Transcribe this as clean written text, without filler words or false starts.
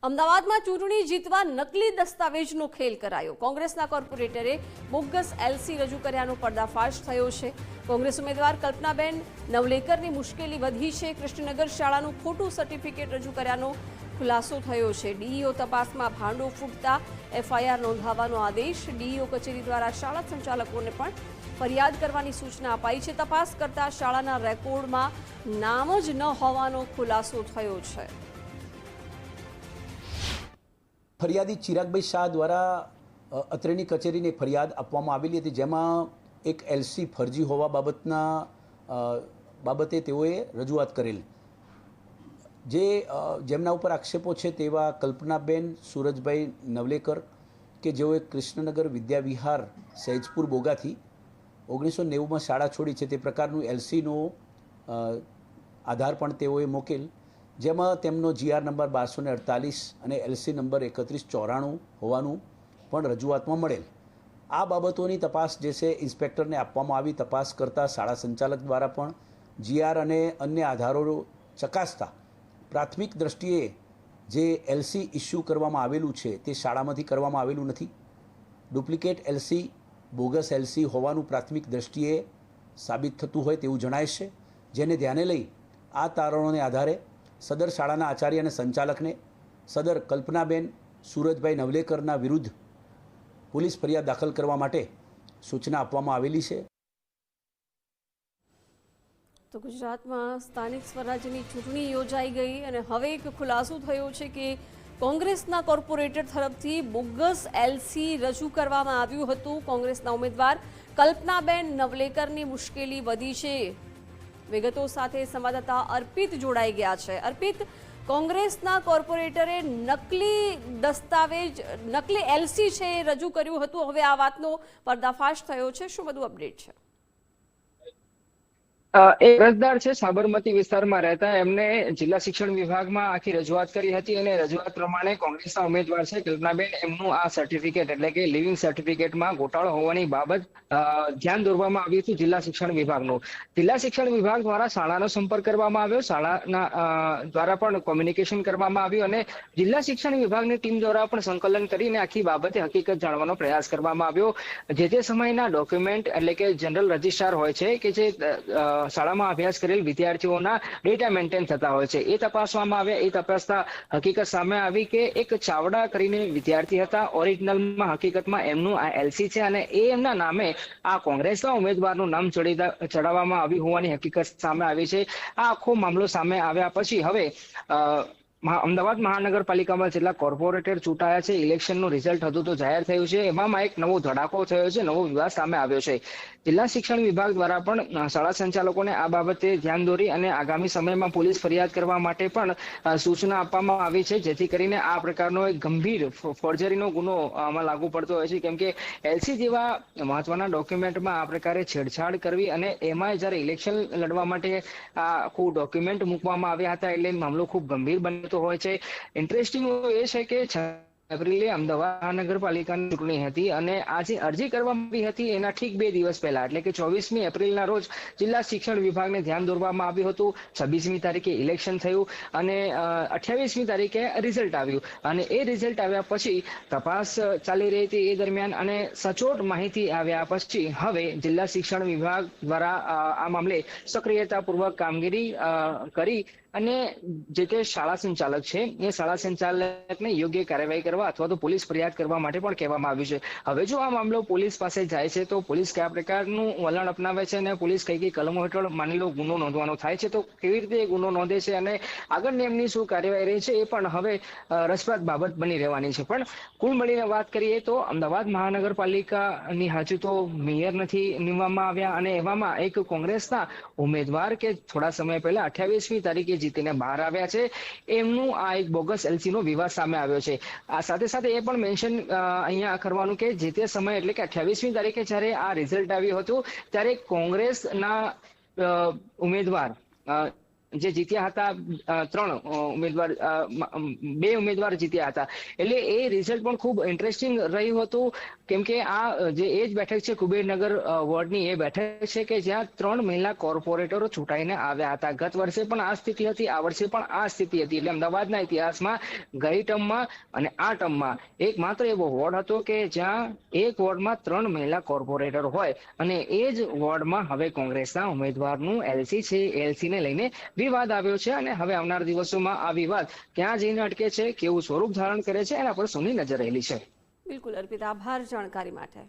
અમદાવાદમાં ચૂંટણી જીતવા નકલી દસ્તાવેજનો ખેલ કરાયો। કોંગ્રેસના કોર્પોરેટરે બોગસ એલસી રજૂ કર્યાનો પર્દાફાશ થયો છે। કોંગ્રેસ ઉમેદવાર કલ્પનાબેન નવલેકરની મુશ્કેલી વધી છે। કૃષ્ણનગર શાળાનું ખોટું સર્ટિફિકેટ રજૂ કર્યાનો ખુલાસો થયો છે। ડીઈઓ તપાસમાં ભાંડો ફૂટતા એફઆઈઆર નોંધાવવાનો આદેશ। ડીઈઓ કચેરી દ્વારા શાળા સંચાલકોને પણ ફરિયાદ કરવાની સૂચના અપાઈ છે। તપાસ કરતા શાળાના રેકોર્ડમાં નામ જ ન હોવાનો ખુલાસો થયો છે। ફરિયાદી ચિરાગભાઈ શાહ દ્વારા અત્રેની કચેરીને ફરિયાદ આપવામાં આવેલી હતી, જેમાં એક એલસી ફરજી હોવા બાબતે તેઓએ રજૂઆત કરેલ। જેમના ઉપર આક્ષેપો છે તેવા કલ્પનાબેન સુરજભાઈ નવલેકર કે જેઓએ કૃષ્ણનગર વિદ્યાવિહાર સહેજપુર બોગાથી 1990માં શાળા છોડી છે, તે પ્રકારનું એલસીનો આધાર પણ તેઓએ મૂકેલ, જેમાં તેમનો જીઆર નંબર 1248 અને એલસી નંબર 3194 હોવાનું પણ રજૂઆતમાં મળેલ। આ બાબતોની તપાસ જે છે ઇન્સ્પેક્ટરને આપવામાં આવી। તપાસ કરતા શાળા સંચાલક દ્વારા પણ જીઆર અને અન્ય આધારો ચકાસતા પ્રાથમિક દ્રષ્ટિએ જે એલસી ઇસ્યુ કરવામાં આવેલું છે તે શાળામાંથી કરવામાં આવેલું નથી। ડુપ્લિકેટ એલસી, બોગસ એલસી હોવાનું પ્રાથમિક દ્રષ્ટિએ સાબિત થતું હોય તેવું જણાય છે, જેને ધ્યાને લઈ આ તારણોને આધારે સદર શાળાના આચાર્ય અને સંચાલકને સદર કલ્પનાબેન સુરજભાઈ નવલેકરના વિરુદ્ધ પોલીસ ફરિયાદ દાખલ કરવા માટે સૂચના આપવામાં આવેલી છે। તો ગુજરાતમાં સ્થાનિક સ્વરાજ્યની ચૂંટણી યોજાઈ ગઈ અને હવે એક ખુલાસો થયો છે કે કોંગ્રેસના કોર્પોરેટર તરફથી બોગસ એલસી રજૂ કરવામાં આવ્યું હતું। કોંગ્રેસના ઉમેદવાર કલ્પનાબેન નવલેકરની મુશ્કેલી વધી છે। વિગતો સાથે સંવાદદાતા અર્પિત જોડાઈ ગયા છે। અર્પિત, કોંગ્રેસના કોર્પોરેટરે નકલી એલસી છે રજૂ કર્યું હતું, હવે આ વાતનો પર્દાફાશ થયો છે, શું બધું અપડેટ છે? એક અરજદાર છે સાબરમતી વિસ્તારમાં રહેતા, એમને જિલ્લા શિક્ષણ વિભાગમાં આખી રજૂઆત કરી હતી અને રજૂઆત પ્રમાણે કોંગ્રેસના ઉમેદવાર છે કલ્પનાબેન, એમનું આ સર્ટિફિકેટ એટલે કે લિવિંગ સર્ટિફિકેટમાં ગોટાળો હોવાની બાબત ધ્યાન દોરવામાં આવ્યું હતું જિલ્લા શિક્ષણ વિભાગનું। જિલ્લા શિક્ષણ વિભાગ દ્વારા શાળાનો સંપર્ક કરવામાં આવ્યો, શાળાના દ્વારા પણ કોમ્યુનિકેશન કરવામાં આવ્યું અને જિલ્લા શિક્ષણ વિભાગની ટીમ દ્વારા પણ સંકલન કરીને આખી બાબતે હકીકત જાણવાનો પ્રયાસ કરવામાં આવ્યો। જે તે સમયના ડોક્યુમેન્ટ એટલે કે જનરલ રજિસ્ટ્રાર હોય છે કે જે શાળામાં અભ્યાસ કરેલ વિદ્યાર્થીઓના ડેટા મેન્ટેન થતા હોય છે, એ તપાસવામાં આવ્યા। એ તપાસતા હકીકત સામે આવી કે એક ચાવડા કરીને વિદ્યાર્થી હતા, ઓરિજિનલમાં હકીકતમાં એમનું આ એલસી છે અને એ એમના નામે આ કોંગ્રેસના ઉમેદવારનું નામ ચડાવવામાં આવ્યું હોવાની હકીકત સામે આવી છે। આ આખો મામલો સામે આવ્યા પછી હવે અમદાવાદ મહાનગરપાલિકામાં જેટલા કોર્પોરેટર ચૂંટાયા છે, ઇલેક્શનનું રિઝલ્ટ હતું તો જાહેર થયું છે, એમાં એક નવો ધડાકો થયો છે, નવો વિવાદ સામે આવ્યો છે। જિલ્લા શિક્ષણ વિભાગ દ્વારા પણ શાળા સંચાલકોને આ બાબતે ધ્યાન દોરી અને આગામી સમયમાં પોલીસ ફરિયાદ કરવા માટે પણ સૂચના આપવામાં આવી છે, જેથી કરીને આ પ્રકારનો એક ગંભીર ફોર્જરીનો ગુનો આમાં લાગુ પડતો હોય છે, કેમ કે એલસી જેવા મહત્વના ડોક્યુમેન્ટમાં આ પ્રકારે છેડછાડ કરવી અને એમાં જ્યારે ઇલેક્શન લડવા માટે આ આખું ડોક્યુમેન્ટ મૂકવામાં આવ્યા હતા એટલે મામલો ખૂબ ગંભીર બનતો હોય છે। ઇન્ટરેસ્ટિંગ એ છે કે 6 એપ્રિલે અમદાવાદ મહાનગરપાલિકાની ચૂંટણી હતી અને આજે અરજી કરવામાં આવી હતી એના ઠીક 2 દિવસ પહેલા એટલે કે 24મી એપ્રિલના રોજ જિલ્લા શિક્ષણ વિભાગને ધ્યાન દોરવામાં આવ્યું હતું। 26મી તારીખે ઇલેક્શન થયું અને 28મી તારીખે રિઝલ્ટ આવ્યું અને એ રિઝલ્ટ આવ્યા પછી તપાસ ચાલી રહી હતી એ દરમિયાન અને સચોટ માહિતી આવ્યા પછી હવે જિલ્લા શિક્ષણ વિભાગ દ્વારા આ મામલે સક્રિયતાપૂર્વક કામગીરી કરી અને જે તે શાળા સંચાલક છે એ શાળા સંચાલકને યોગ્ય કાર્યવાહી કરવા અથવા તો પોલીસ ફરિયાદ કરવા માટે પણ કહેવામાં આવ્યું છે। હવે જો આ મામલો પોલીસ પાસે જાય છે તો પોલીસ કયા પ્રકારનું વલણ અપનાવે છે અને પોલીસ કઈ કલમો હેઠળ માની લો ગુનો નોંધવાનો થાય છે તો કેવી રીતે ગુનો નોંધે છે અને આગળની એમની શું કાર્યવાહી રહી છે એ પણ હવે રસપ્રદ બાબત બની રહેવાની છે। પણ કુલ મળીને વાત કરીએ તો અમદાવાદ મહાનગરપાલિકાની હજુ તો મેયર નથી નીમવામાં આવ્યા અને એવામાં એક કોંગ્રેસના ઉમેદવાર કે થોડા સમય પહેલા 28મી તારીખે જીતીને બહાર આવ્યા છે, એમનું આ એક બોગસ એલસીનો વિવાદ સામે આવ્યો છે। આ સાથે સાથે એ પણ મેન્શન અહીંયા કરવાનું કે જે તે સમય એટલે કે 28મી તારીખે જ્યારે આ રિઝલ્ટ આવ્યું હતું ત્યારે કોંગ્રેસના ઉમેદવાર જે જીત્યા હતા 3 ઉમેદવાર 2 ઉમેદવાર જીત્યા હતા. એટલે એ રિઝલ્ટ પણ ખૂબ ઇન્ટરેસ્ટિંગ રહ્યું હતું, કેમ કે આ જે એ જ બેઠક છે કુબેરનગર વોર્ડની એ બેઠક છે કે જ્યાં 3 મહિલા કોર્પોરેટરો ચૂંટાઈને આવ્યા હતા. ગત વર્ષે પણ આ સ્થિતિ હતી, આ વર્ષે પણ આ સ્થિતિ હતી. એટલે અમદાવાદના ઇતિહાસમાં ગઈ ટર્મમાં અને આ ટર્મમાં એક માત્ર એવો વોર્ડ હતો કે જ્યાં એક વોર્ડમાં 3 મહિલા કોર્પોરેટર હોય, અને એ જ વોર્ડમાં હવે કોંગ્રેસના ઉમેદવારનું એલસી છે, એલસી ને લઈને વિવાદ આવ્યો છે. અને હવે આવનાર દિવસોમાં આ વિવાદ ક્યાં જઈને અટકે છે, કેવું સ્વરૂપ ધારણ કરે છે, એના પર સૌની નજર રહેલી છે. બિલકુલ અર્પિતા, આભાર જાણકારી માટે.